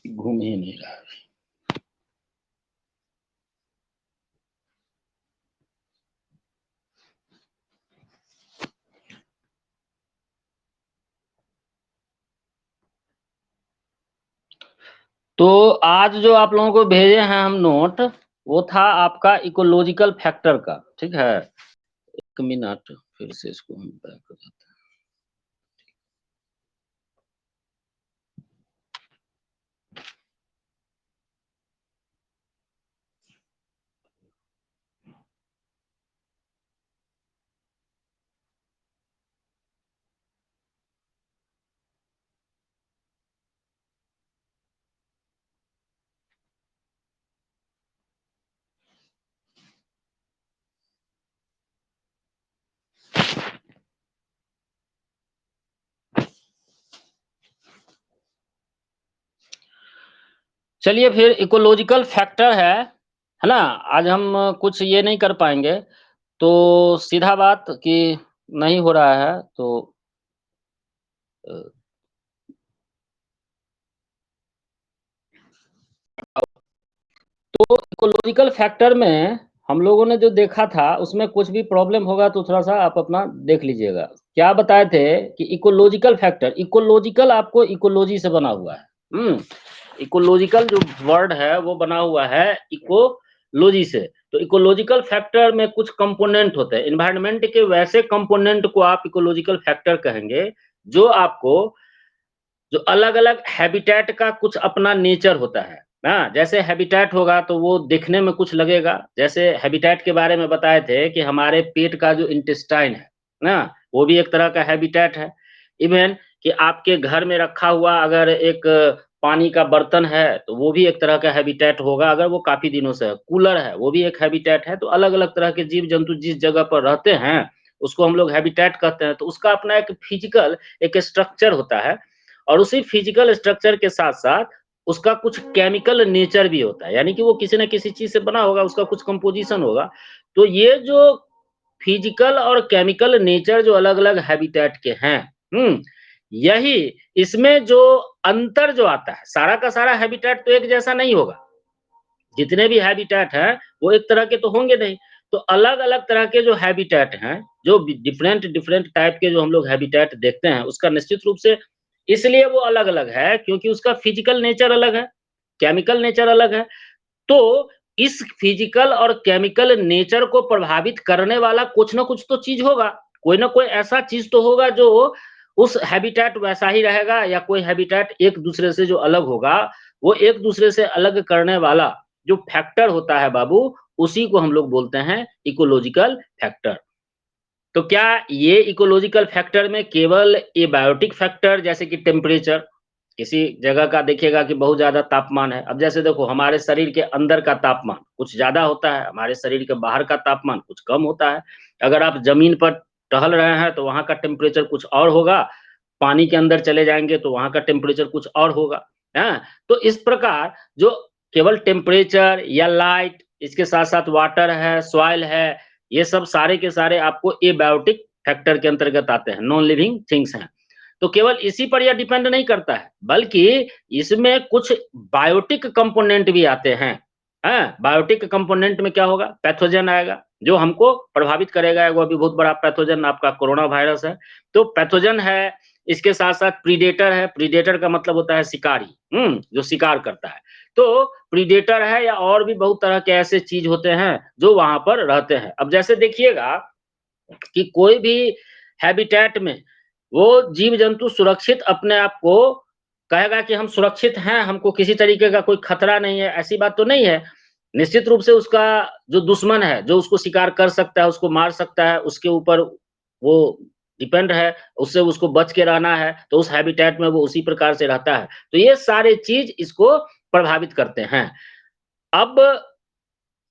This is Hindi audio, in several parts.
घूम ही नहीं रहा। तो आज जो आप लोगों को भेजे हैं हम नोट, वो था आपका इकोलॉजिकल फैक्टर का, ठीक है। एक मिनट, फिर से इसको हम बैक कर देते हैं। चलिए फिर इकोलॉजिकल फैक्टर है ना? आज हम कुछ ये नहीं कर पाएँगे, तो सीधा बात कि नहीं हो रहा है तो अ, तो इकोलॉजिकल फैक्टर में हम लोगों ने जो देखा था, उसमें कुछ भी प्रॉब्लम होगा तो थोड़ा-सा आप अपना देख लीजिएगा। क्या बताए थे कि इकोलॉजिकल फैक्टर, इकोलॉजिकल आपको इकोलॉजी से बना हुआ है। इकोलॉजिकल जो वर्ड है वो बना हुआ है इकोलॉजी से। तो इकोलॉजिकल फैक्टर में कुछ कंपोनेंट होते हैं। एनवायरनमेंट के वैसे कंपोनेंट को आप इकोलॉजिकल फैक्टर कहेंगे, जो आपको जो अलग-अलग हैबिटेट का कुछ अपना नेचर होता है। हाँ, जैसे हैबिटेट होगा तो वो दिखने में कुछ लगेगा। जैसे हैबिटेट के बारे में बताए थे कि हमारे पेट का जो इंटेस्टाइन है ना, वो भी एक तरह का हैबिटेट है। इवन कि आपके घर में रखा हुआ अगर एक पानी का बर्तन है, तो वो भी एक तरह का हैबिटेट होगा अगर वो काफ़ी दिनों से है। कूलर है, वो भी एक हैबिटेट है। तो अलग-अलग तरह के जीव-जंतु जिस जगह पर रहते हैं, उसको हम लोग हैबिटेट कहते हैं। तो उसका अपना एक फिजिकल एक स्ट्रक्चर होता है। और उसी फिजिकल स्ट्रक्चर के साथ-साथ उसका कुछ केमिकल नेचर भी होता है, यानी कि वो किसी न किसी चीज़ से बना होगा, उसका कुछ कंपोज़िशन होगा। तो ये जो फिजिकल और केमिकल नेचर जो अलग-अलग हैबिटेट के हैं, यही इसमें जो अंतर जो आता है, सारा का सारा हैबिटेट तो एक जैसा नहीं होगा। जितने भी हैबिटेट हैं, वो एक तरह के तो होंगे नहीं। तो अलग-अलग तरह के जो हैबिटेट हैं, जो डिफरेंट डिफरेंट टाइप के जो हम लोग हैबिटेट देखते हैं, उसका निश्चित रूप से इसलिए वो अलग-अलग है क्योंकि उसका फिजिकल नेचर अलग है, केमिकल नेचर अलग है। तो इस फिजिकल और केमिकल नेचर को प्रभावित करने वाला कुछ न कुछ तो चीज़ होगा। कोई न कोई ऐसा चीज़ तो होगा जो उस हैबिटेट वैसा ही रहेगा या कोई हैबिटेट एक-दूसरे से जो अलग होगा, वो एक-दूसरे से अलग करने वाला जो फैक्टर होता है बाबू, उसी को हम लोग बोलते हैं इकोलॉजिकल फैक्टर। तो क्या ये इकोलॉजिकल फैक्टर में केवल एबायोटिक फैक्टर जैसे कि टेम्परेचर, किसी जगह का देखिएगा कि बहुत ज़्यादा तापमान है। अब जैसे देखो हमारे शरीर के अंदर का तापमान कुछ ज़्यादा होता है, हमारे शरीर के बाहर का तापमान कुछ कम होता है। अगर आप ज़मीन पर टहल रहे हैं तो वहाँ का टेम्परेचर कुछ और होगा, पानी के अंदर चले जाएँगे तो वहाँ का टेम्परेचर कुछ और होगा, हैं? तो इस प्रकार जो केवल टेम्परेचर या लाइट, इसके साथ-साथ वाटर है, सॉइल है, ये सब सारे के सारे आपको एबायोटिक फैक्टर के अंतर्गत आते हैं, नॉन लिविंग थिंग्स हैं। तो केवल इसी पर यह डिपेंड नहीं करता है, बल्कि इसमें कुछ बायोटिक कंपोनेंट भी आते हैं। हैं? बायोटिक कंपोनेंट में क्या होगा? पैथोजन आएगा, जो हमको प्रभावित करेगा। वो अभी बहुत बड़ा पैथोजन आपका कोरोना वायरस है। तो पैथोजन है, इसके साथ-साथ प्रीडेटर है। प्रीडेटर का मतलब होता है शिकारी, जो शिकार करता है। तो प्रीडेटर है या और भी बहुत तरह के ऐसे चीज़ होते हैं, जो वहाँ पर रहते हैं। अब जैसे देखिएगा कि कोई भी हैबिटेट में वो जीव-जंतु सुरक्षित अपने आप को कहेगा कि हम सुरक्षित हैं, हमको किसी तरीके का कोई खतरा नहीं है, ऐसी बात तो नहीं है। निश्चित रूप से उसका जो दुश्मन है, जो उसको शिकार कर सकता है, उसको मार सकता है, उसके ऊपर वो डिपेंड है, उससे उसको बच के रहना है, तो उस हैबिटेट में वो उसी प्रकार से रहता है। तो ये सारे चीज़ इसको प्रभावित करते हैं। अब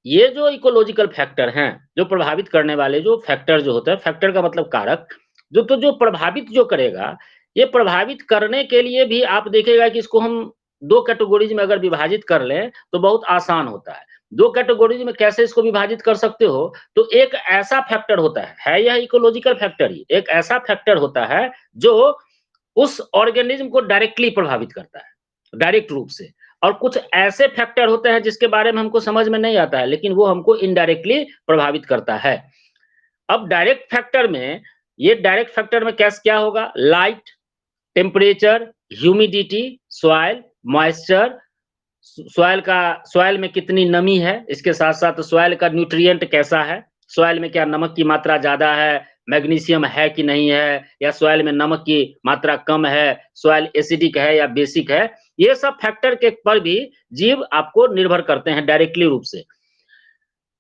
ये जो इकोलॉजिकल फैक्टर हैं, जो प्रभावित करने वाले जो फैक्टर जो होते हैं, फैक्टर का मतलब कारक, जो प्रभावित जो करेगा, ये प्रभावित करने के लिए भी आप देखिएगा कि इसको हम 2 कैटेगरीज़ में अगर विभाजित कर लें, तो बहुत आसान होता है। 2 कैटेगरीज़ में कैसे इसको विभाजित कर सकते हो? तो एक ऐसा फैक्टर होता है यह इकोलॉजिकल फैक्टर ही, एक ऐसा फैक्टर होता है, जो उस ऑर्गेनिज्म को डायरेक्टली प्रभावित करता है, डायरेक्ट रूप से। और कुछ ऐसे फैक्टर होते हैं जिसके बारे में हमको समझ में नहीं आता है, लेकिन वो हमको इनडायरेक्टली प्रभावित करता है। अब डायरेक्ट फैक्टर में ये डायरेक्ट फैक्टर में कैस क्या होगा? Light, temperature, humidity, soil, moisture, soil में कितनी नमी है, इसके साथ-साथ सॉइल का न्यूट्रिएंट कैसा है, सॉइल में क्या नमक की मात्रा ज़्यादा है, मैग्नीशियम है कि नहीं है, या सॉइल में नमक की मात्रा कम है, सॉइल एसिडिक है या बेसिक है, ये सब फैक्टर के पर भी जीव आपको निर्भर करते हैं डायरेक्टली रूप से।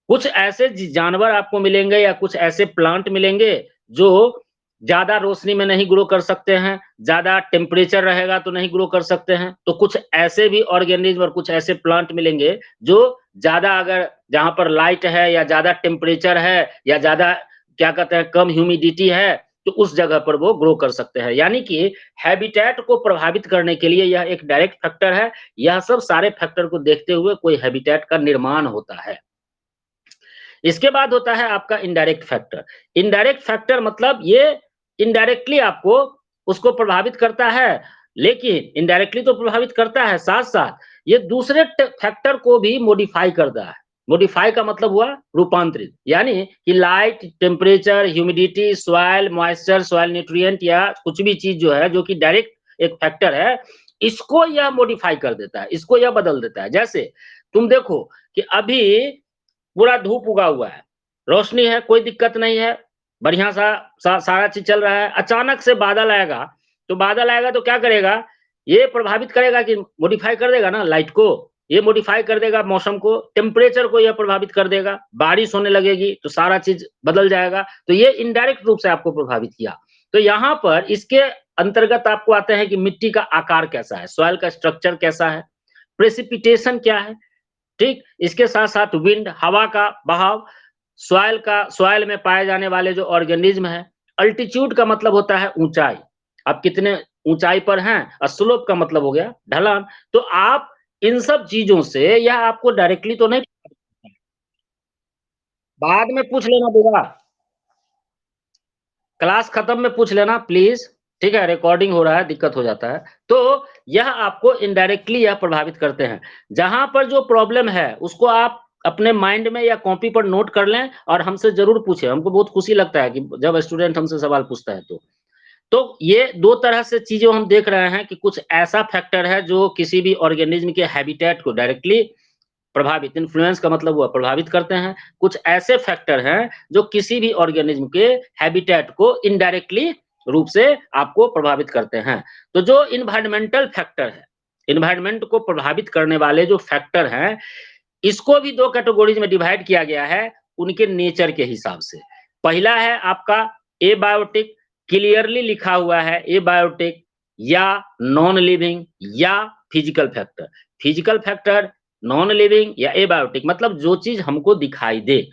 कुछ ऐसे जानवर आपको मिलेंगे या कुछ ऐसे प्लांट मिलेंगे जो ज़्यादा रोशनी में नहीं ग्रो कर सकते हैं, ज़्यादा टेम्परेचर रहेगा तो नहीं ग्रो कर सकते हैं। तो कुछ ऐसे भी ऑर्गेनिज़्म और कुछ ऐसे प्लांट मिलेंगे जो ज़्यादा अगर जहाँ पर लाइट है या ज़्यादा टेम्परेचर है या ज़्यादा क्या कहते हैं कम ह्यूमिडिटी है, तो उस जगह पर वो ग्रो कर सकते हैं। यानी कि हैबिटेट को प्रभावित करने के लिए यह एक डायरेक्ट फैक्टर है। यह सब सारे फैक्टर को देखते हुए कोई हैबिटेट का निर्माण होता है। इसके बाद होता है आपका इनडायरेक्ट फैक्टर। इनडायरेक्ट फैक्टर मतलब ये इनडायरेक्टली आपको उसको प्रभावित करता है, लेकिन इनडायरेक्टली तो प्रभावित करता है, साथ-साथ ये दूसरे फैक्टर को भी मॉडिफाई करता है। मॉडिफाई का मतलब हुआ रूपांतरित, यानी कि light, temperature, humidity, soil moisture, soil nutrient या कुछ भी चीज़ जो है, जो कि डायरेक्ट एक फैक्टर है, इसको यह मॉडिफाई कर देता है, इसको यह बदल देता है। जैसे तुम देखो कि अभी पूरा धूप उगा हुआ है, रोशनी है, कोई दिक्कत नहीं है, बढ़िया सारा चीज़ चल रहा है। अचानक से बादल आएगा, तो बादल आएगा तो क्या करेगा? ये प्रभावित करेगा कि मॉडिफाई कर देगा ना लाइट को, ये मॉडिफाई कर देगा मौसम को, टेम्परेचर को यह प्रभावित कर देगा, बारिश होने लगेगी तो सारा चीज़ बदल जाएगा। तो ये इनडायरेक्ट रूप से आपको प्रभावित किया। तो यहाँ पर इसके अंतर्गत आपको आते हैं कि मिट्टी का आकार कैसा है, सॉइल का स्ट्रक्चर कैसा है, प्रेसिपिटेशन क्या है, ठीक? इसके साथ-साथ विंड, हवा का बहाव, सॉइल में पाए जाने वाले जो ऑर्गेनिज़्म हैं, अल्टीट्यूड का मतलब होता है ऊँचाई। आप कितने ऊँचाई पर हैं और स्लोप का मतलब हो गया ढलान। तो आप इन सब चीज़ों से यह आपको डायरेक्टली तो नहीं, बाद में पूछ लेना दोबारा। क्लास खत्म में पूछ लेना प्लीज़, ठीक है? रिकॉर्डिंग हो रहा है, दिक्कत हो जाता है। तो यह आपको इनडायरेक्टली यह प्रभावित करते हैं। जहाँ पर जो प्रॉब्लम है, उसको आप अपने माइंड में या कॉपी पर नोट कर लें और हमसे ज़रूर पूछें। हमको बहुत खुशी लगता है कि जब स्टूडेंट हमसे सवाल पूछता है तो। तो ये 2 तरह से चीज़ें हम देख रहे हैं कि कुछ ऐसा फैक्टर है जो किसी भी ऑर्गेनिज़्म के हैबिटेट को डायरेक्टली प्रभावित, इन्फ्लुएंस का मतलब हुआ प्रभावित करते हैं। कुछ ऐसे फैक्टर हैं जो किसी भी ऑर्गेनिज्म के हैबिटेट को इनडायरेक्टली रूप से आपको प्रभावित करते हैं। तो जो इन्वायरमेंटल फैक्टर है, इन्वायरमेंट को प्रभावित करने वाले जो फैक्टर हैं, इसको भी 2 कैटेगरीज़ में डिवाइड किया गया है, उनके नेचर के हिसाब से। पहला है आपका एबायोटिक, क्लियरली लिखा हुआ है एबायोटिक या नॉन लिविंग या physical factor. Physical factor, non living या एबायोटिक मतलब जो चीज़ हमको दिखाई दे,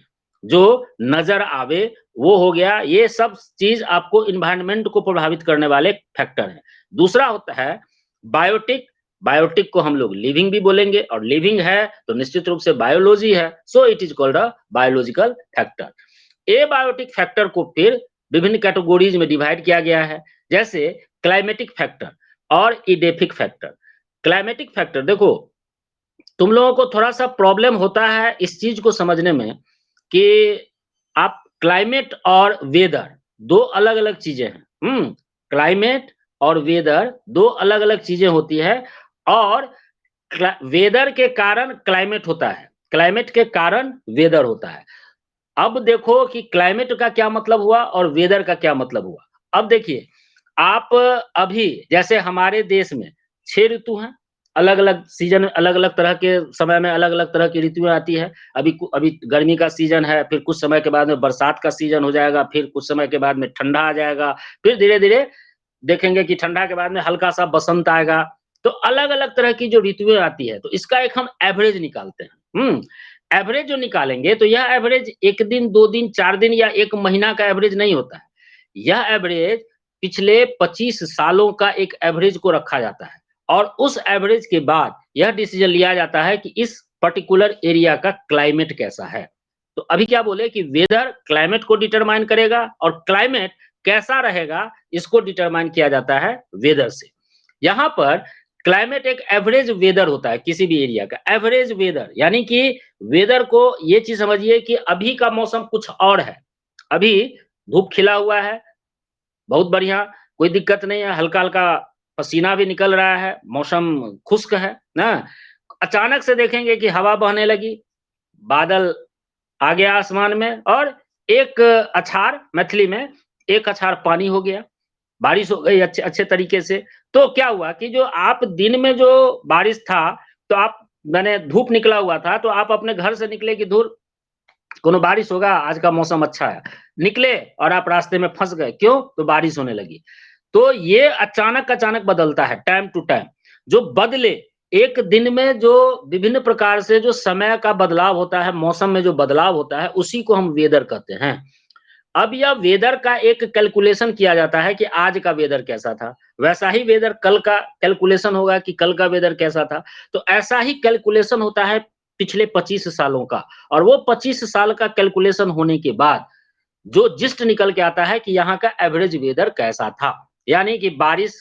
जो नज़र आवे, वो हो गया। ये सब चीज़ आपको एनवायरनमेंट को प्रभावित करने वाले फैक्टर हैं। दूसरा होता है बायोटिक, बायोटिक को हम लोग लिविंग भी बोलेंगे और लिविंग है तो निश्चित रूप से बायोलॉजी है, so it is called a biological factor. Abiotic factor को फिर विभिन्न कैटेगरीज में डिवाइड किया गया है, जैसे क्लाइमेटिक फैक्टर और इडेफिक फैक्टर। क्लाइमेटिक फैक्टर देखो, तुम लोगों को थोड़ा-सा प्रॉब्लम होता है इस चीज़ को समझने में कि आप क्लाइमेट और वेदर 2 अलग-अलग चीज़ें हैं। क्लाइमेट और वेदर 2 अलग-अलग चीज़ें होती है और वेदर के कारण क्लाइमेट होता है, क्लाइमेट के कारण वेदर होता है। अब देखो कि क्लाइमेट का क्या मतलब हुआ और वेदर का क्या मतलब हुआ। अब देखिए, आप अभी जैसे हमारे देश में 6 ऋतु हैं, अलग-अलग सीज़न अलग-अलग तरह के समय में अलग-अलग तरह की ऋतुएँ आती है। अभी गर्मी का सीज़न है, फिर कुछ समय के बाद में बरसात का सीज़न हो जाएगा, फिर कुछ समय के बाद में ठंडा आ जाएगा, फिर धीरे-धीरे देखेंगे कि ठंडा के बाद में हल्का-सा बसंत आएगा। तो अलग-अलग तरह की जो ऋतुएँ आती है, तो इसका एक हम एवरेज निकालते हैं। एवरेज जो निकालेंगे, तो यह एवरेज 1 दिन, 2 दिन, 4 दिन या 1 महीना का एवरेज नहीं होता है। यह एवरेज पिछले 25 सालों का एक एवरेज को रखा जाता है और उस एवरेज के बाद यह डिसीजन लिया जाता है कि इस पर्टिकुलर एरिया का क्लाइमेट कैसा है। तो अभी क्या बोले कि वेदर क्लाइमेट को डिटरमाइन करेगा और क्लाइमेट कैसा रहेगा, इसको डिटरमाइन किया जाता है वेदर से। यहाँ पर क्लाइमेट एक एवरेज वेदर होता है किसी भी एरिया का, एवरेज वेदर यानी कि वेदर को ये चीज़ समझिए कि अभी का मौसम कुछ और है। अभी धूप खिला हुआ है, बहुत बढ़िया, कोई दिक्कत नहीं है, हल्का-हल्का पसीना भी निकल रहा है, मौसम खुश्क है ना? अचानक से देखेंगे कि हवा बहने लगी, बादल आ गया आसमान में और एक अछाड़ मैथिली में एक अछाड़ पानी हो गया, बारिश हो गई अच्छे अच्छे तरीके से। तो क्या हुआ कि जो आप दिन में जो बारिश था, तो आप माने धूप निकला हुआ था, तो आप अपने घर से निकले कि धुर कोनो बारिश होगा, आज का मौसम अच्छा है। निकले और आप रास्ते में फँस गए, क्यों? तो बारिश होने लगी। तो ये अचानक-अचानक बदलता है टाइम टू टाइम। जो बदले, एक दिन में जो विभिन्न प्रकार से जो समय का बदलाव होता है, मौसम में जो बदलाव होता है, उसी को हम वेदर कहते हैं। अब यह वेदर का एक कैलकुलेशन किया जाता है कि आज का वेदर कैसा था, वैसा ही वेदर कल का कैलकुलेशन होगा कि कल का वेदर कैसा था। तो ऐसा ही कैलकुलेशन होता है पिछले 25 सालों का और वो 25 साल का कैलकुलेशन होने के बाद जो जिस्ट निकल के आता है कि यहाँ का एवरेज वेदर कैसा था। यानी कि बारिश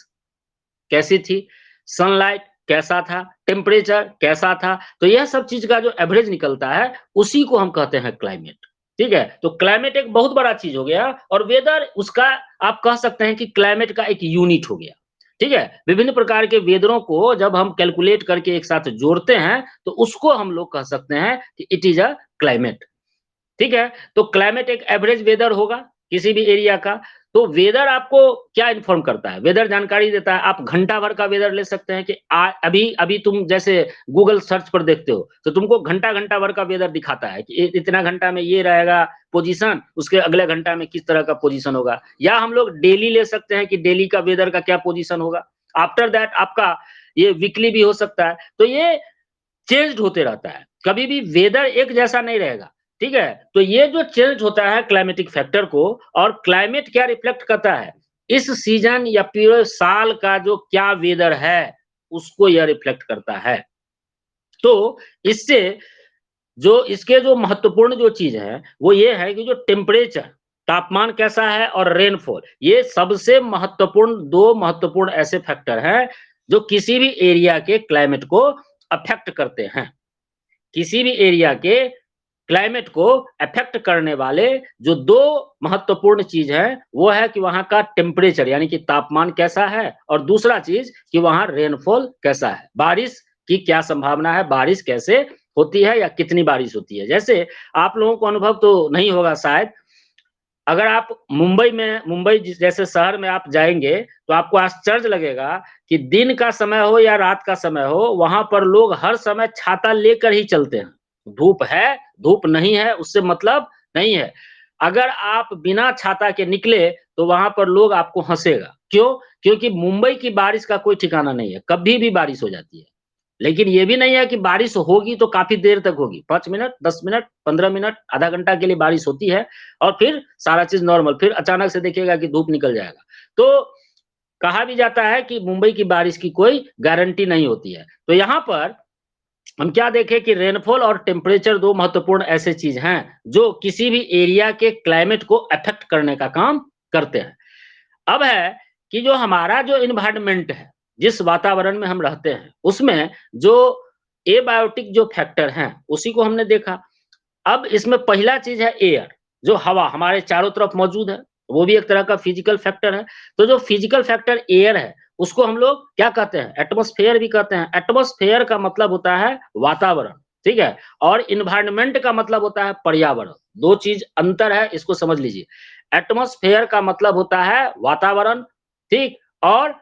कैसी थी, सनलाइट कैसा था, टेम्परेचर कैसा था, तो यह सब चीज़ का जो एवरेज निकलता है, उसी को हम कहते हैं क्लाइमेट, ठीक है? तो क्लाइमेट एक बहुत बड़ा चीज़ हो गया और वेदर उसका आप कह सकते हैं कि क्लाइमेट का एक यूनिट हो गया, ठीक है? विभिन्न प्रकार के वेदरों को जब हम कैलकुलेट करके एक साथ जोड़ते हैं, तो उसको हम लोग कह सकते हैं कि इट इज़ अ क्लाइमेट। ठीक है? तो क्लाइमेट एक एवरेज वेदर होगा किसी भी एरिया का। तो वेदर आपको क्या इन्फॉर्म करता है? वेदर जानकारी देता है। आप घंटा भर का वेदर ले सकते हैं कि अभी अभी तुम जैसे गूगल सर्च पर देखते हो, तो तुमको घंटा-घंटा भर का वेदर दिखाता है कि इतना घंटा में ये रहेगा पोज़ीशन, उसके अगले घंटा में किस तरह का पोज़ीशन होगा। या हम लोग डेली ले सकते हैं कि डेली का वेदर का क्या पोज़ीशन होगा। आफ्टर दैट आपका ये वीकली भी हो सकता है। तो ये चेंज्ड होते रहता है। कभी भी वेदर एक जैसा नहीं रहेगा, ठीक है? तो ये जो चेंज होता है क्लाइमेटिक फैक्टर को और क्लाइमेट क्या रिफ्लेक्ट करता है? इस सीज़न या पूरे साल का जो क्या वेदर है, उसको यह रिफ्लेक्ट करता है। तो इससे जो इसके जो महत्वपूर्ण जो चीज़ है, वो ये है कि जो टेम्परेचर, तापमान कैसा है और रेनफॉल, ये सबसे महत्वपूर्ण 2 महत्वपूर्ण ऐसे फैक्टर हैं, जो किसी भी एरिया के क्लाइमेट को अफ़ेक्ट करते हैं। किसी भी एरिया के क्लाइमेट को अफेक्ट करने वाले जो 2 महत्वपूर्ण चीज़ है, वो है कि वहाँ का टेम्परेचर यानी कि तापमान कैसा है और दूसरा चीज़ कि वहाँ रेनफॉल कैसा है। बारिश की क्या संभावना है, बारिश कैसे होती है या कितनी बारिश होती है। जैसे आप लोगों को अनुभव तो नहीं होगा शायद, अगर आप मुंबई जैसे शहर में आप जाएँगे, तो आपको आश्चर्य लगेगा कि दिन का समय हो या रात का समय हो, वहाँ पर लोग हर समय छाता लेकर ही चलते हैं। धूप है, धूप नहीं है, उससे मतलब नहीं है। अगर आप बिना छाता के निकले, तो वहाँ पर लोग आपको हँसेगा। क्यों? क्योंकि मुंबई की बारिश का कोई ठिकाना नहीं है, कभी भी बारिश हो जाती है। लेकिन ये भी नहीं है कि बारिश होगी तो काफ़ी देर तक होगी, 5 मिनट, 10 मिनट, 15 मिनट, आधा घंटा के लिए बारिश होती है और फिर सारा चीज़ नॉर्मल, फिर अचानक से देखिएगा कि धूप निकल जाएगा। तो कहा भी जाता है कि मुंबई की बारिश की कोई गारंटी नहीं होती है। तो यहाँ पर हम क्या देखें कि रेनफॉल और टेम्परेचर 2 महत्वपूर्ण ऐसे चीज़ हैं, जो किसी भी एरिया के क्लाइमेट को अफ़ेक्ट करने का काम करते हैं। अब है कि जो हमारा जो एनवायरनमेंट है, जिस वातावरण में हम रहते हैं, उसमें जो एबायोटिक जो फैक्टर हैं, उसी को हमने देखा। अब इसमें पहला चीज़ है एयर, जो हवा हमारे चारों तरफ मौजूद है, वो भी एक तरह का फिज़िकल फैक्टर है। तो जो फिज़िकल फैक्टर एयर है, उसको हम लोग क्या कहते हैं? एटमॉस्फेयर भी कहते हैं। एटमॉस्फेयर का मतलब होता है वातावरण, ठीक है? और एनवायरनमेंट का मतलब होता है पर्यावरण। 2 चीज़ अंतर है, इसको समझ लीजिए। एटमॉस्फेयर का मतलब होता है वातावरण, ठीक? और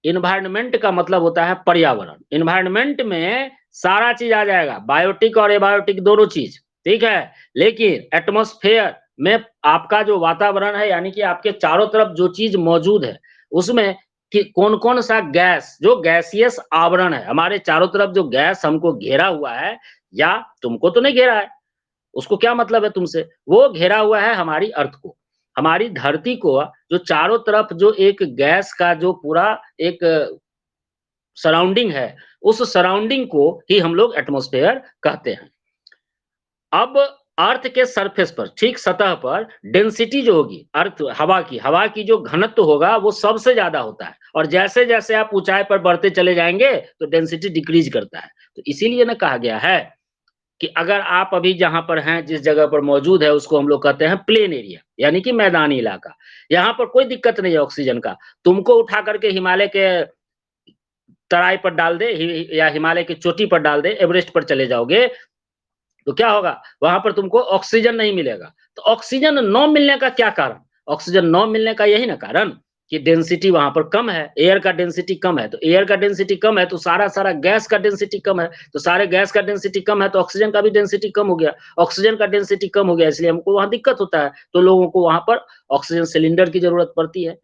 इन्वायरमेंट का मतलब होता है पर्यावरण। इन्वायरमेंट में सारा चीज आ जाएगा, बायोटिक और एबायोटिक दोनों चीज, ठीक है। लेकिन एटमॉस्फेयर में आपका जो वातावरण है, यानी कि आपके चारों तरफ जो चीज मौजूद है, उसमें कि कौन-कौन सा गैस, जो गैसियस आवरण है, हमारे चारों तरफ जो गैस हमको घेरा हुआ है, या तुमको तो नहीं घेरा है, उसको क्या मतलब है तुमसे? वो घेरा हुआ है हमारी अर्थ को, हमारी धरती को, जो चारों तरफ जो एक गैस का जो पूरा एक सराउंडिंग है, उस सराउंडिंग को ही हम लोग एटमॉस्फेयर कहते हैं। अब अर्थ के सरफेस पर, ठीक सतह पर डेंसिटी जो होगी अर्थ हवा की जो घनत्व होगा वो सबसे ज्यादा होता है, और जैसे-जैसे आप ऊंचाई पर बढ़ते चले जाएंगे तो डेंसिटी डिक्रीज करता है। तो इसीलिए ना कहा गया है कि अगर आप अभी जहाँ पर हैं, जिस जगह पर मौजूद है, उसको हम लोग कहते हैं प्लेन एरिया, यानी कि मैदानी इलाका। यहाँ पर कोई दिक्कत नहीं है ऑक्सीजन का। तुमको उठा करके हिमालय के तराई पर डाल दे, या हिमालय की चोटी पर डाल दे, एवरेस्ट पर चले जाओगे, तो क्या होगा? वहाँ पर तुमको ऑक्सीजन नहीं मिलेगा। तो ऑक्सीजन न मिलने का क्या कारण? ऑक्सीजन न मिलने का यही ना कारण कि डेंसिटी वहाँ पर कम है, एयर का डेंसिटी कम है। तो एयर का डेंसिटी कम है तो सारा गैस का डेंसिटी कम है। तो सारे गैस का डेंसिटी कम है तो ऑक्सीजन का भी डेंसिटी कम हो गया। ऑक्सीजन का डेंसिटी कम हो गया, इसलिए हमको वहाँ दिक्कत होता है। तो लोगों को वहाँ पर ऑक्सीजन सिलेंडर की ज़रूरत पड़ती है।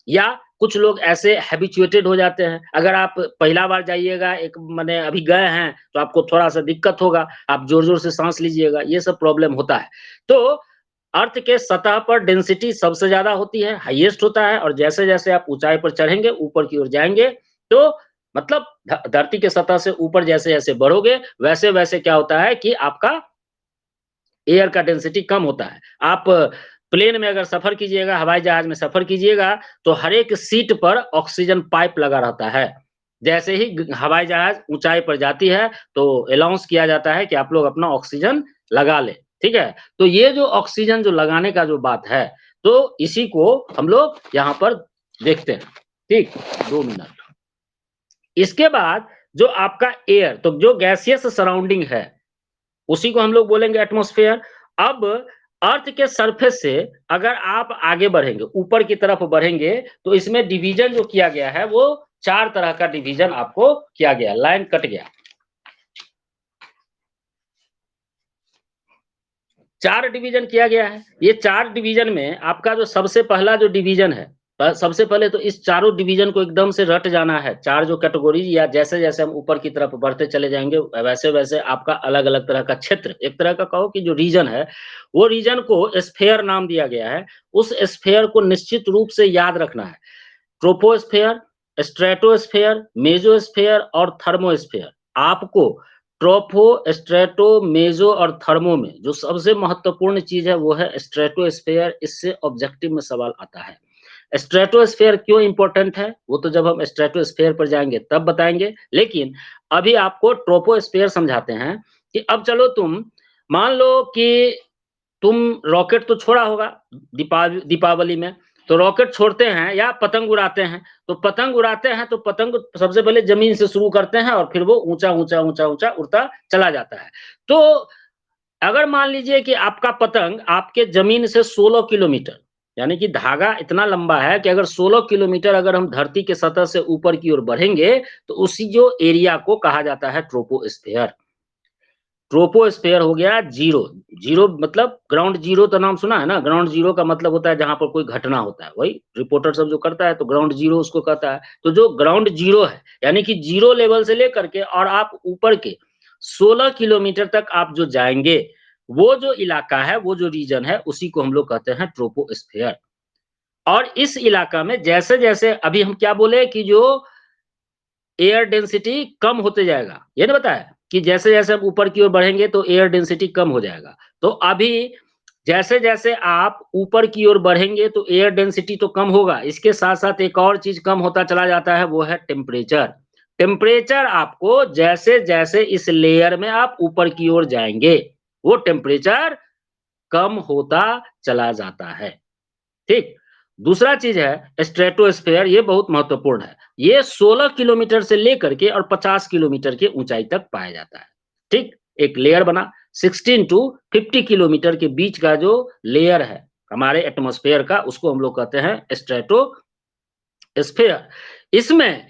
या कुछ लोग ऐसे हैबिचुएटेड हो जाते हैं। अगर आप पहला बार जाइएगा, एक माने अभी गए हैं, तो आपको थोड़ा-सा दिक्कत होगा, आप ज़ोर-ज़ोर से साँस लीजिएगा, ये सब प्रॉब्लम होता है। तो अर्थ के सतह पर डेंसिटी सबसे ज़्यादा होती है, हाईएस्ट होता है, और जैसे-जैसे आप ऊँचाई पर चढ़ेंगे, ऊपर की ओर जाएँगे, तो मतलब धरती के सतह से ऊपर जैसे-जैसे बढ़ोगे, वैसे-वैसे क्या होता है कि आपका एयर का डेंसिटी कम होता है। आप प्लेन में अगर सफ़र कीजिएगा, हवाई जहाज़ में सफ़र कीजिएगा, तो हर एक सीट पर ऑक्सीजन पाइप लगा रहता है। जैसे ही हवाई जहाज़ ऊँचाई पर जाती है, तो अनाउंस किया जाता है कि आप लोग अपना ऑक्सीजन लगा लें, ठीक है? तो ये जो ऑक्सीजन जो लगाने का जो बात है, तो इसी को हम लोग यहाँ पर देखते हैं, ठीक? 2 मिनट। इसके बाद जो आपका एयर, तो जो गैसियस सराउंडिंग है, उसी को हम लोग बोलेंगे एटमॉस्फेयर। अब अर्थ के सरफेस से अगर आप आगे बढ़ेंगे, ऊपर की तरफ बढ़ेंगे, तो इसमें डिवीजन जो किया गया है, वो 4 तरह का डिवीजन आपको किया गया, लाइन कट गया। 4 डिवीजन किया गया है। ये 4 डिवीजन में आपका जो सबसे पहला जो डिवीजन है, सबसे पहले तो इस चारों डिवीजन को एकदम से रट जाना है। 4 जो कैटेगरीज़, या जैसे-जैसे हम ऊपर की तरफ बढ़ते चले जाएँगे, वैसे-वैसे आपका अलग-अलग तरह का क्षेत्र, एक तरह का कहो कि जो रीजन है, वो रीजन को स्फीयर नाम दिया गया है। उस स्फीयर को निश्चित रूप से याद रखना है। ट्रोपोस्फीयर, स्ट्रेटोस्फीयर, मेसोस्फीयर और थर्मोस्फीयर। आपको ट्रोपो, स्ट्रेटो, मेसो और थर्मो में जो सबसे महत्वपूर्ण चीज़ है वो है स्ट्रेटोस्फीयर। इससे ऑब्जेक्टिव में सवाल आता है। स्ट्रेटोस्फीयर क्यों इम्पोर्टेंट है? वो तो जब हम स्ट्रेटोस्फीयर पर जाएँगे तब बताएँगे। लेकिन अभी आपको ट्रोपोस्फीयर समझाते हैं कि अब चलो तुम मान लो कि तुम रॉकेट तो छोड़ा होगा दीपावली में, तो रॉकेट छोड़ते हैं या पतंग उड़ाते हैं, तो पतंग उड़ाते हैं तो पतंग सबसे पहले ज़मीन से शुरू करते हैं और फिर वो ऊँचा, ऊँचा, ऊँचा, ऊँचा उड़ता चला जाता है। तो अगर मान लीजिए कि आपका पतंग आपके ज़मीन से 16 किलोमीटर, यानी कि धागा इतना लंबा है कि अगर 16 किलोमीटर अगर हम धरती के सतह से ऊपर की ओर बढ़ेंगे, तो उसी जो एरिया को कहा जाता है ट्रोपोस्फीयर। ट्रोपोस्फीयर हो गया ज़ीरो, ज़ीरो मतलब ग्राउंड ज़ीरो तो नाम सुना है ना? ग्राउंड ज़ीरो का मतलब होता है जहाँ पर कोई घटना होता है, वही रिपोर्टर सब जो करता है तो ग्राउंड ज़ीरो उसको कहता है। तो जो ग्राउंड ज़ीरो है, यानी कि ज़ीरो लेवल से लेकर के और आप ऊपर के 16 किलोमीटर तक आप जो जाएँगे, वो जो इलाका है, वो जो रीजन है, उसी को हम लोग कहते हैं ट्रोपोस्फीयर। और इस इलाका में जैसे-जैसे अभी हम क्या बोले कि जो एयर डेंसिटी कम होते जाएगा, ये ना बताया कि जैसे-जैसे हम ऊपर की ओर बढ़ेंगे तो एयर डेंसिटी कम हो जाएगा। तो अभी जैसे-जैसे आप ऊपर की ओर बढ़ेंगे तो एयर डेंसिटी तो कम होगा, इसके साथ-साथ एक और चीज़ कम होता चला जाता है, वो है टेम्परेचर। टेम्परेचर आपको जैसे-जैसे इस लेयर में आप ऊपर की ओर जाएँगे, वो टेम्परेचर कम होता चला जाता है। ठीक? दूसरा चीज़ है स्ट्रेटोस्फीयर, ये बहुत महत्वपूर्ण है। ये 16 किलोमीटर से लेकर के और 50 किलोमीटर की ऊँचाई तक पाया जाता है। ठीक? एक लेयर बना 16 टू 50 किलोमीटर के बीच का जो लेयर है, हमारे एटमॉस्फेयर का, उसको हम लोग कहते हैं स्ट्रेटोस्फीयर। इसमें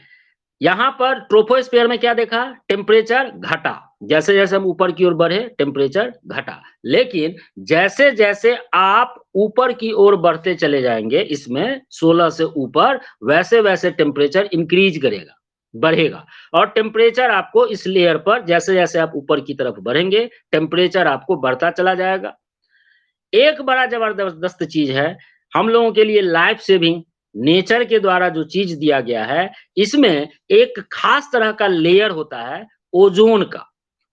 यहाँ पर ट्रोपोस्फीयर में क्या देखा, टेम्परेचर घटा, जैसे जैसे हम ऊपर की ओर बढ़े टेम्परेचर घटा, लेकिन जैसे जैसे आप ऊपर की ओर बढ़ते चले जाएंगे इसमें 16 से ऊपर, वैसे वैसे टेम्परेचर इंक्रीज करेगा, बढ़ेगा, और टेम्परेचर आपको इस लेयर पर जैसे जैसे आप ऊपर की तरफ बढ़ेंगे टेम्परेचर आपको बढ़ता चला जाएगा। एक बड़ा जबरदस्त चीज है हम लोगों के लिए लाइफ सेविंग, नेचर के द्वारा जो चीज दिया गया है, इसमें एक खास तरह का लेयर होता है ओजोन का।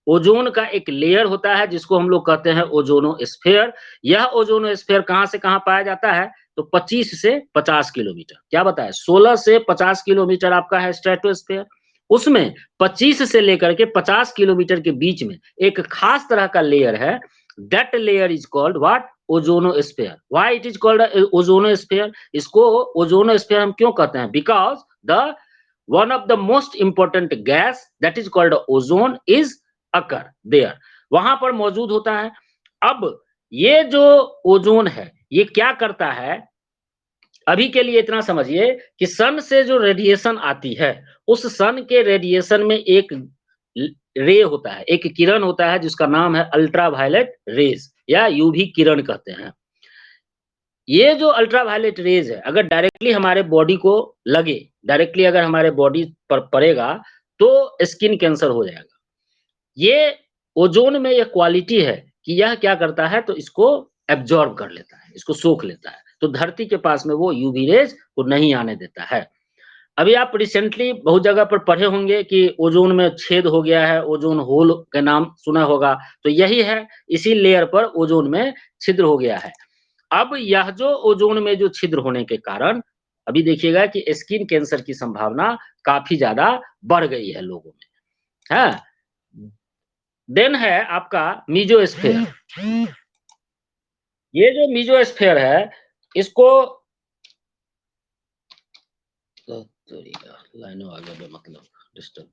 ओजोन का एक लेयर होता है जिसको हम लोग कहते हैं ओजोनोस्फीयर। यह ओजोनोस्फीयर कहाँ से कहाँ पाया जाता है, तो 25 से 50 किलोमीटर, क्या बताया, 16 से 50 किलोमीटर आपका है स्ट्रेटोस्फीयर। उसमें 25 से लेकर के 50 किलोमीटर के बीच में एक खास तरह का लेयर है। That layer is called what, ozonosphere. Why it is called ozonosphere, इसको ओजोनोस्फीयर हम क्यों कहते हैं, because the one of the most important gas that is called ozone is occur there, वहां पर मौजूद होता है। अब ये जो ओजोन है ये क्या करता है, अभी के लिए इतना समझिए कि सन से जो रेडिएशन आती है उस सन के रेडिएशन में एक रे होता है, एक किरण होता है जिसका नाम है अल्ट्रावायलेट रेज या यूवी किरण कहते हैं। ये जो अल्ट्रावायलेट रेज है अगर डायरेक्टली हमारे बॉडी को लगे, डायरेक्टली अगर हमारे बॉडी पर पड़ेगा तो स्किन कैंसर हो जाएगा। ये ओजोन में ये क्वालिटी है कि यह क्या करता है, तो इसको एब्जॉर्ब कर लेता है, इसको सोख लेता है, तो धरती के पास में वो यूवी रेज को नहीं आने देता है। अभी आप रिसेंटली बहुत जगह पर पढ़े होंगे कि ओजोन में छेद हो गया है, ओजोन होल का नाम सुना होगा, तो यही है, इसी लेयर पर ओजोन में छिद्र हो गया है। अब यह जो ओजोन में जो छिद्र होने के कारण अभी देखिएगा कि स्किन कैंसर की संभावना काफी ज्यादा बढ़ गई है लोगों में, है। देन है आपका मीजोस्फेयर। ये जो मीजोस्फेयर है इसको लाइनों आगे मतलब डिस्टर्ब,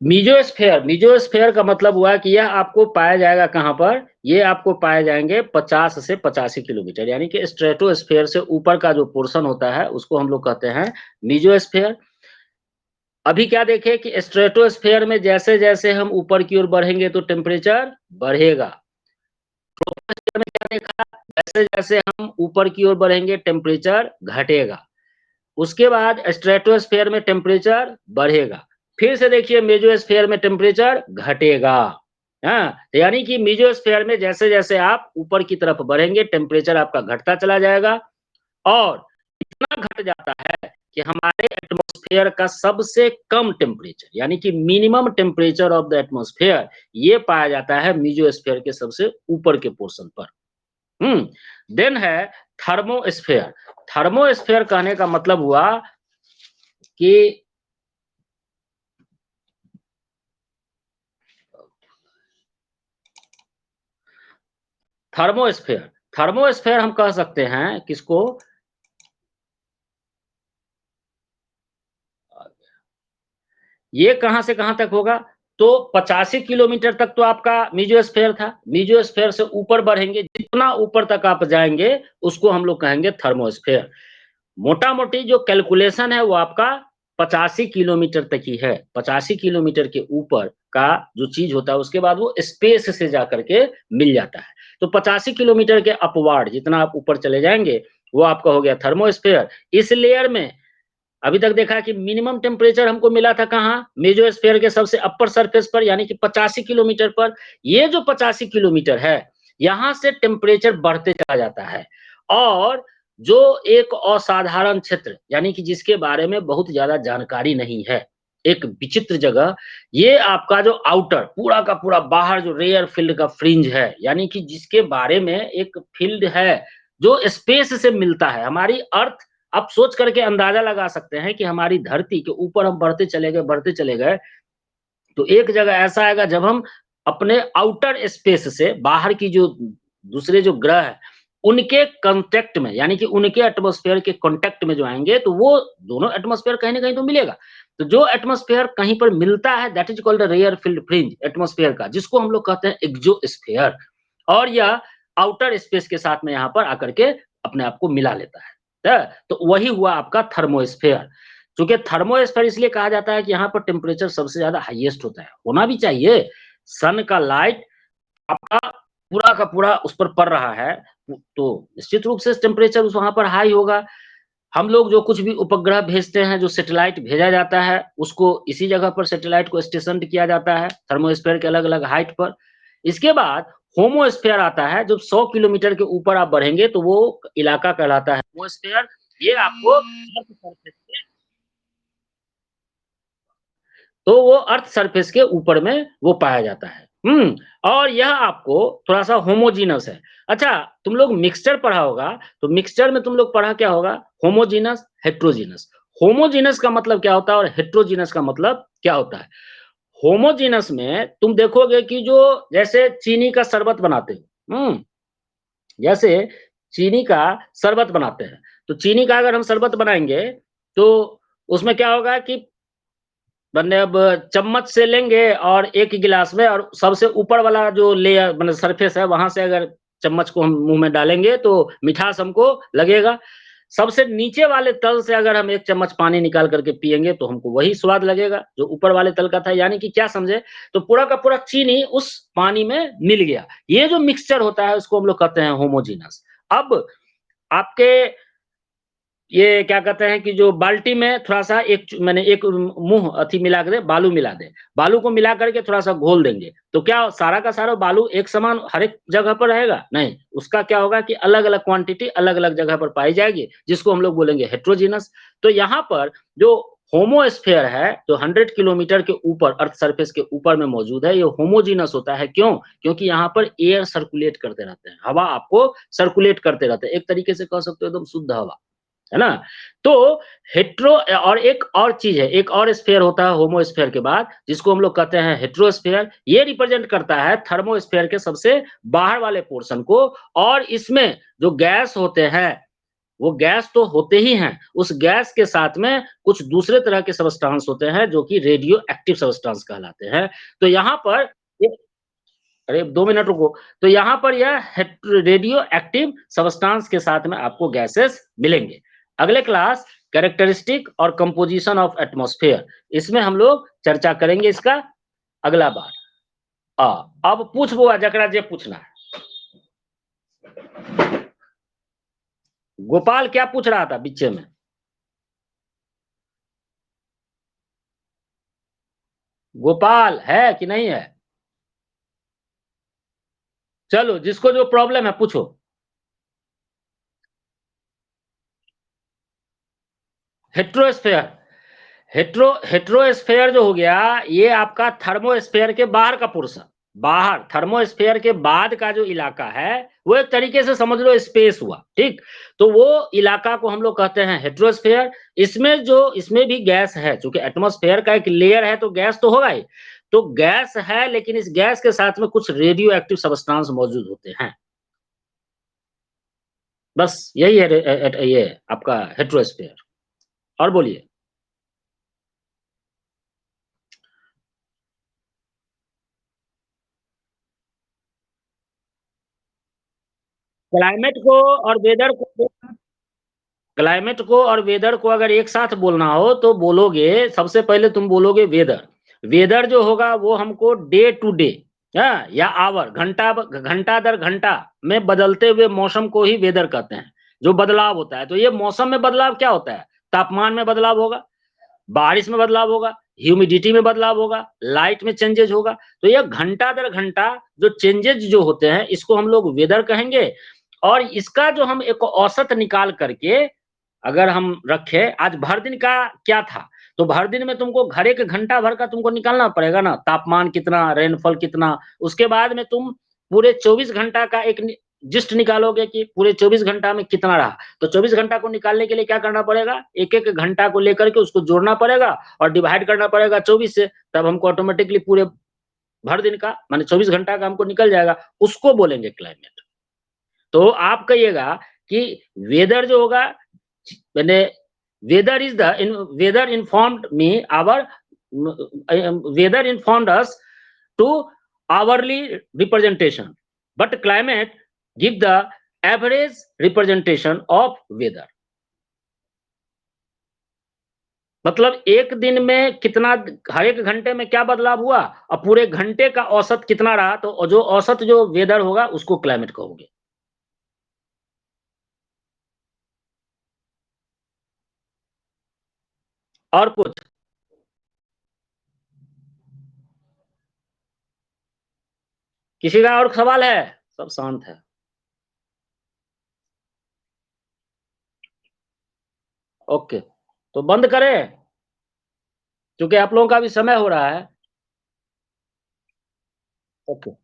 मीजोस्फेयर का मतलब हुआ कि यह आपको पाया जाएगा कहां पर, ये आपको पाए जाएंगे 50 से 85 किलोमीटर, यानी कि स्ट्रेटोस्फेयर से ऊपर का जो पोर्शन होता है उसको हम लोग कहते हैं मीजोस्फेयर। अभी क्या देखें कि स्ट्रेटोस्फेयर में जैसे जैसे हम ऊपर की ओर बढ़ेंगे तो टेम्परेचर बढ़ेगा। ट्रोपोस्फेयर में क्या देखा, जैसे जैसे हम ऊपर की ओर बढ़ेंगे टेम्परेचर घटेगा। उसके बाद स्ट्रेटोस्फेयर में टेम्परेचर बढ़ेगा, फिर से देखिए मेजोस्फेयर में टेम्परेचर घटेगा। हाँ, यानी कि मेजोस्फेयर में जैसे जैसे आप ऊपर की तरफ बढ़ेंगे टेम्परेचर आपका घटता चला जाएगा, और इतना घट जाता है कि हमारे एटमॉस्फेयर का सबसे कम टेम्परेचर यानी कि minimum temperature of the atmosphere ये पाया जाता है मेजोस्फेयर के सबसे ऊपर के पोर्शन पर। देन है थर्मोस्फेयर। थर्मोस्फेयर कहने का मतलब हुआ कि थर्मोस्फेयर हम कह सकते हैं किसको, ये कहां से कहां तक होगा, तो 85 किलोमीटर तक तो आपका मीजोस्फेयर था। मीजोस्फेयर से ऊपर बढ़ेंगे, जितना ऊपर तक आप जाएंगे उसको हम लोग कहेंगे थर्मोस्फेयर। मोटा मोटी जो कैलकुलेशन है वो आपका 85 किलोमीटर तक ही है। 85 किलोमीटर के ऊपर का जो चीज होता है उसके बाद वो स्पेस से जाकर के मिल जाता है। तो 85 किलोमीटर के अपवार्ड जितना आप ऊपर चले जाएंगे वो आपका हो गया थर्मोस्फेयर। इस लेयर में अभी तक देखा कि मिनिमम टेम्परेचर हमको मिला था कहाँ, मेजोस्फेयर के सबसे अपर सरफेस पर यानी कि 85 किलोमीटर पर। ये जो 85 किलोमीटर है यहाँ से टेम्परेचर बढ़ते चला जाता है, और जो एक असाधारण क्षेत्र यानी कि जिसके बारे में बहुत ज्यादा जानकारी नहीं है, एक विचित्र जगह, ये आपका जो आउटर पूरा का पूरा बाहर जो रेयर फील्ड का फ्रिंज है, यानी कि जिसके बारे में एक फील्ड है, जो स्पेस से मिलता है। हमारी अर्थ आप सोच करके अंदाजा लगा सकते हैं कि हमारी धरती के ऊपर हम बढ़ते चले गए, तो एक जगह ऐसा आएगा जब हम अपने आउटर स्पेस से बाहर की जो दूसरे जो ग्रह हैं, उनके कॉन्टैक्ट में यानी कि उनके एटमॉस्फेयर के कॉन्टैक्ट में जो आएँगे, तो वो दोनों एटमॉस्फेयर कहीं न कहीं तो मिलेगा। तो जो एटमॉस्फेयर कहीं पर मिलता है that is called a rare field fringe atmosphere का, जिसको हम लोग कहते हैं एक्सोस्फीयर और यह आउटर स्पेस के साथ में यहाँ पर आकर के अपने आप को मिला लेता है। तो वही हुआ आपका थर्मोस्फीयर। चूँकि थर्मोस्फीयर इसलिए कहा जाता है कि यहाँ पर टेम्परेचर सबसे ज़्यादा हाईएस्ट होता है, होना भी चाहिए। सन का लाइट आपका पूरा का पूरा उस पर पड़ रहा है, तो निश्चित रूप से टेम्परेचर उस वहाँ पर हाई होगा। हम लोग जो कुछ भी उपग्रह भेजते हैं, जो सैटेलाइट भेजा जाता है, उसको इसी जगह पर सैटेलाइट को स्टेशन्ड किया जाता है, थर्मोस्फीयर के अलग-अलग हाइट पर। इसके बाद होमोस्फीयर आता है, जब 100 किलोमीटर के ऊपर आप बढ़ेंगे, तो वो इलाका कहलाता है होमोस्फीयर। ये आपको अर्थ सरफेस के तो वो अर्थ सरफेस के ऊपर में वो पाया जाता है। और यह आपको थोड़ा-सा होमोजीनस है। अच्छा, तुम लोग मिक्सचर पढ़ा होगा, तो मिक्सचर में तुम लोग पढ़ा क्या होगा? Homogeneous, heterogeneous. होमोजीनस का मतलब क्या होता है और हेटेरोजीनस का मतलब क्या होता है? होमोजीनस में तुम देखोगे कि जो जैसे चीनी का शरबत बनाते हो, जैसे चीनी का शरबत बनाते हैं, तो चीनी का अगर हम शरबत बनाएँगे, तो उसमें क्या होगा कि मैंने अब चम्मच से लेंगे और एक गिलास में और सबसे ऊपर वाला जो लेयर मतलब सरफेस है, वहाँ से अगर चम्मच को हम मुँह में डालेंगे, तो मिठास हमको लगेगा। सबसे नीचे वाले तल से अगर हम 1 चम्मच पानी निकाल कर के पिएँगे, तो हमको वही स्वाद लगेगा, जो ऊपर वाले तल का था। यानी कि क्या समझे? तो पूरा का पूरा चीनी उस पानी में मिल गया। ये जो मिक्सचर होता है, उसको हम लोग कहते हैं होमोजीनस। अब आपके ये क्या कहते हैं कि जो बाल्टी में थोड़ा-सा एक च माने एक मुँह अथी मिला के दे, बालू मिला दें। बालू को मिला कर के थोड़ा-सा घोल देंगे, तो क्या सारा का सारा बालू एक समान हर एक जगह पर रहेगा? नहीं, उसका क्या होगा कि अलग-अलग क्वांटिटी अलग-अलग जगह पर पाई जाएगी, जिसको हम लोग बोलेंगे हेटेरोजीनस। तो यहाँ पर जो होमोस्फीयर है, जो 100 किलोमीटर के ऊपर अर्थ सरफेस के ऊपर में मौजूद है, ये होमोजीनस होता है, क्यों? क्योंकि यहाँ पर एयर सर्कुलेट करते रहते हैं, हवा आपको सर्कुलेट करते रहते हैं। एक तरीके से कह सकते हो एकदम शुद्ध हवा। है ना? तो हेटेरो और एक और चीज़ है, एक और स्फीयर होता है होमोस्फीयर के बाद, जिसको हम लोग कहते हैं हेटेरोस्फीयर। ये रिप्रेजेंट करता है थर्मोस्फीयर के सबसे बाहर वाले पोर्शन को और इसमें जो गैस होते हैं, वो गैस तो होते ही हैं, उस गैस के साथ में कुछ दूसरे तरह के सबस्टेंस होते हैं, जो कि रेडियो एक्टिव सबस्टेंस कहलाते हैं। तो यहाँ पर ये अरे 2 मिनट रुको। तो यहाँ पर यह रेडियो एक्टिव सब्सटेंस के साथ में आपको गैसेस मिलेंगे। अगले क्लास कैरेक्टरिस्टिक और कंपोजिशन ऑफ एटमॉस्फेयर इसमें हम लोग चर्चा करेंगे इसका अगला बार। अब पूछबो जकरा जे पूछना है। गोपाल क्या पूछ रहा था बीचे में? गोपाल है कि नहीं है? चलो जिसको जो प्रॉब्लम है पूछो। हेट्रोस्फेयर हेट्रोस्फेयर जो हो गया ये आपका थर्मोस्फेयर के बाहर का पोर्शन बाहर थर्मोस्फेयर के बाद का जो इलाका है वो एक तरीके से समझ लो स्पेस हुआ ठीक तो वो इलाका को हम लोग कहते हैं हेट्रोस्फेयर इसमें भी गैस है क्योंकि एटमॉस्फेयर का एक लेयर है तो गैस तो होगा ही तो गैस है लेकिन इस गैस के साथ में कुछ रेडियो एक्टिव सब्सटेंस मौजूद होते हैं बस यही है ये आपका हेट्रोस्फेयर और बोलिए क्लाइमेट को और वेदर को क्लाइमेट को और वेदर को अगर एक साथ बोलना हो तो बोलोगे सबसे पहले तुम बोलोगे वेदर वेदर जो होगा वो हमको डे टू डे या आवर घंटा दर घंटा में बदलते हुए मौसम को ही वेदर कहते हैं जो बदलाव होता है तो ये मौसम में बदलाव क्या होता है तापमान में बदलाव होगा बारिश में बदलाव होगा ह्यूमिडिटी में बदलाव होगा लाइट में चेंजेज होगा तो ये घंटा दर घंटा जो चेंजेज जो होते हैं इसको हम लोग वेदर कहेंगे और इसका जो हम एक औसत निकाल करके अगर हम रखें आज भर दिन का क्या था तो भर दिन में तुमको हर एक घंटा भर का तुमको निकालना पड़ेगा ना, तापमान कितना, रेनफॉल कितना, उसके बाद में तुम पूरे 24 घंटा का एक जिस्ट निकालोगे कि पूरे 24 घंटा में कितना रहा। तो 24 घंटा को निकालने के लिए क्या करना पड़ेगा, एक-एक घंटा को लेकर के उसको जोड़ना पड़ेगा और डिवाइड करना पड़ेगा 24 से, तब हमको ऑटोमेटिकली पूरे भर दिन का माने 24 घंटा का हमको निकल जाएगा, उसको बोलेंगे क्लाइमेट। तो आप कहिएगा कि वेदर जो होगा मैंने weather informed me our weather informed us to hourly representation, but climate give the average representation of weather। मतलब एक दिन में कितना, हर एक घंटे में क्या बदलाव हुआ और पूरे घंटे का औसत कितना रहा, तो जो औसत जो वेदर होगा उसको क्लाइमेट कहोगे। और कुछ किसी का और सवाल है? सब शांत है। ओके, तो बंद करें क्योंकि आप लोगों का भी समय हो रहा है। ओके।